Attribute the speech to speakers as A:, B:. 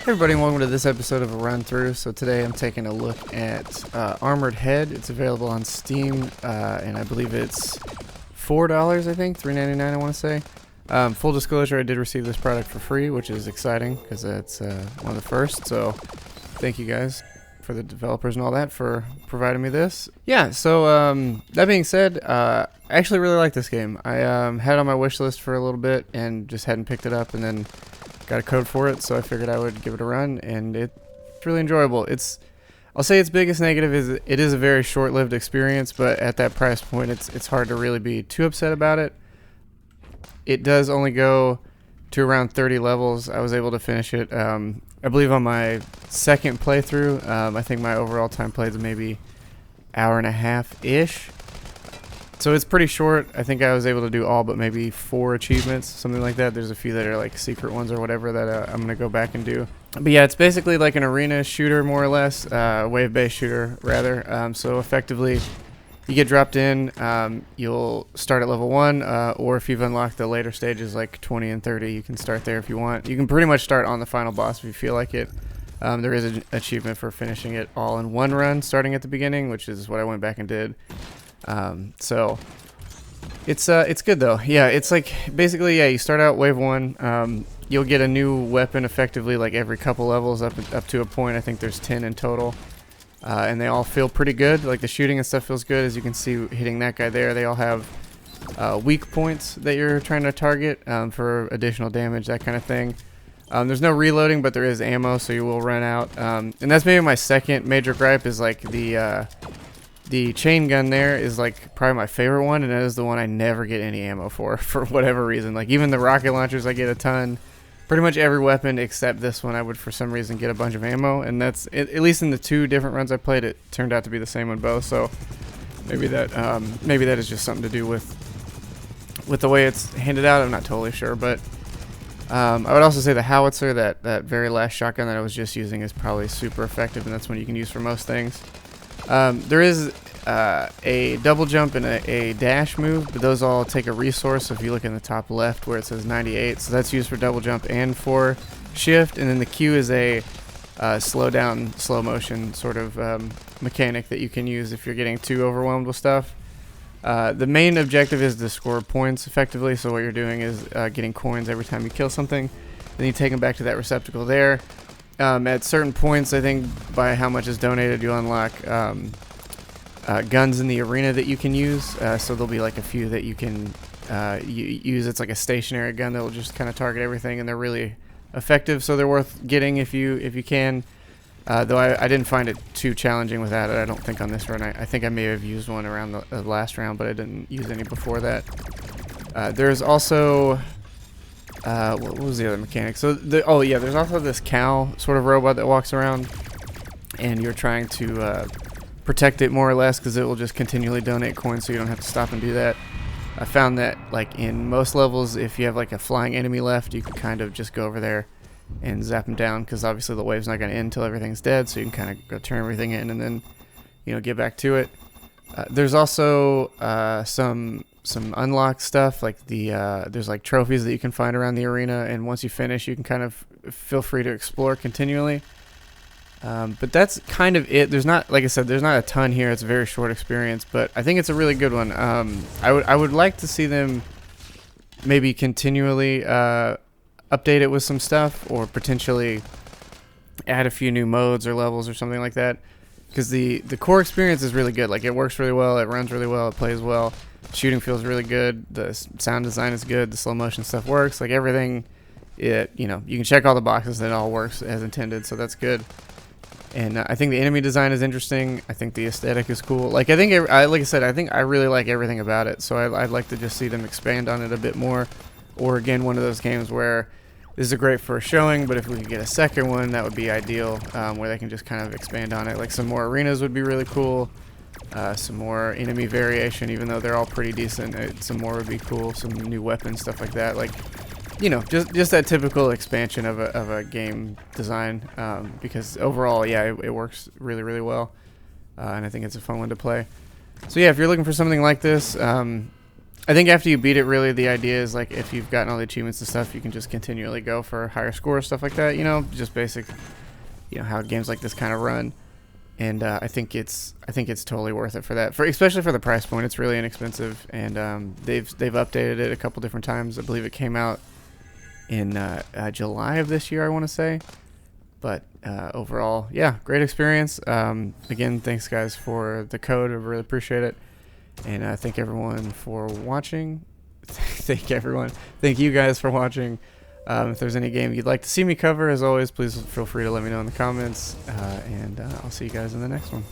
A: Hey everybody, and welcome to this episode of a run through. So today I'm taking a look at Armored Head. It's available on Steam, and I believe it's $4, I think, $3.99 I want to say. Full disclosure, I did receive this product for free, which is exciting because it's one of the first. So thank you guys for the developers and all that for providing me this. Yeah, so that being said, I actually really like this game. I had it on my wish list for a little bit and just hadn't picked it up, and then got a code for it, so I figured I would give it a run, and it's really enjoyable. I'll say its biggest negative is it is a very short-lived experience, but at that price point, it's hard to really be too upset about it. It does only go to around 30 levels. I was able to finish it, I believe, on my second playthrough. I think my overall time played is maybe hour and a half-ish. So it's pretty short. I think I was able to do all but maybe 4 achievements, something like that. There's a few that are like secret ones or whatever that I'm going to go back and do. But yeah, it's basically like an arena shooter, more or less, wave-based shooter, rather. So effectively, you get dropped in, you'll start at level 1, or if you've unlocked the later stages like 20 and 30, you can start there if you want. You can pretty much start on the final boss if you feel like it. There is an achievement for finishing it all in one run, starting at the beginning, which is what I went back and did. So it's good though. Yeah, it's like basically, yeah, you start out wave 1. You'll get a new weapon effectively like every couple levels up to a point. I think there's 10 in total, and they all feel pretty good. Like the shooting and stuff feels good, as you can see hitting that guy there. They all have weak points that you're trying to target for additional damage, that kind of thing. There's no reloading, but there is ammo, so you will run out. And that's maybe my second major gripe, is like the chain gun there is like probably my favorite one, and that is the one I never get any ammo for whatever reason. Like even the rocket launchers I get a ton. Pretty much every weapon except this one I would for some reason get a bunch of ammo, and that's at least in the 2 different runs I played, it turned out to be the same on both. So maybe that is just something to do with the way it's handed out. I'm not totally sure, but I would also say the howitzer, that very last shotgun that I was just using, is probably super effective, and that's one you can use for most things. There is a double jump and a dash move, but those all take a resource. So if you look in the top left where it says 98, so that's used for double jump and for shift. And then the Q is a slow down, slow motion sort of mechanic that you can use if you're getting too overwhelmed with stuff. The main objective is to score points effectively. So what you're doing is getting coins every time you kill something. Then you take them back to that receptacle there. At certain points, I think by how much is donated, you unlock guns in the arena that you can use. So there'll be like a few that you can use. It's like a stationary gun that will just kind of target everything, and they're really effective. So they're worth getting if you can. Though I didn't find it too challenging without it. I don't think on this run. I think I may have used one around the last round, but I didn't use any before that. There's also what was the other mechanic? So there's also this cow sort of robot that walks around, and you're trying to protect it more or less, because it will just continually donate coins, so you don't have to stop and do that. I found that like in most levels, if you have like a flying enemy left, you can kind of just go over there and zap them down, because obviously the wave's not going to end until everything's dead, so you can kind of go turn everything in and then get back to it. There's also some unlocked stuff, like there's like trophies that you can find around the arena, and once you finish, you can kind of feel free to explore continually. But that's kind of it. There's not, like I said, there's not a ton here. It's a very short experience, but I think it's a really good one. I would like to see them maybe continually update it with some stuff, or potentially add a few new modes or levels or something like that, because the core experience is really good. Like it works really well, it runs really well, it plays well. Shooting feels really good. The sound design is good. The slow motion stuff works. Like everything, you can check all the boxes and it all works as intended. So that's good. And I think the enemy design is interesting. I think the aesthetic is cool. Like I think, like I said, I think I really like everything about it. So I'd like to just see them expand on it a bit more. Or again, one of those games where this is a great first showing, but if we could get a second one, that would be ideal. Where they can just kind of expand on it. Like some more arenas would be really cool. Some more enemy variation, even though they're all pretty decent. Some more would be cool. Some new weapons, stuff like that. Like, just that typical expansion of a game design. Because overall, yeah, it works really, really well. And I think it's a fun one to play. So yeah, if you're looking for something like this, I think after you beat it, really the idea is like if you've gotten all the achievements and stuff, you can just continually go for higher scores, stuff like that. You know, just basic, you know, how games like this kind of run. And I think it's totally worth it for that. Especially for the price point, it's really inexpensive, and they've updated it a couple different times. I believe it came out in July of this year, I want to say. But overall, yeah, great experience. Again, thanks guys for the code. I really appreciate it. And thank everyone for watching. Thank you guys for watching. If there's any game you'd like to see me cover, as always, please feel free to let me know in the comments. And I'll see you guys in the next one.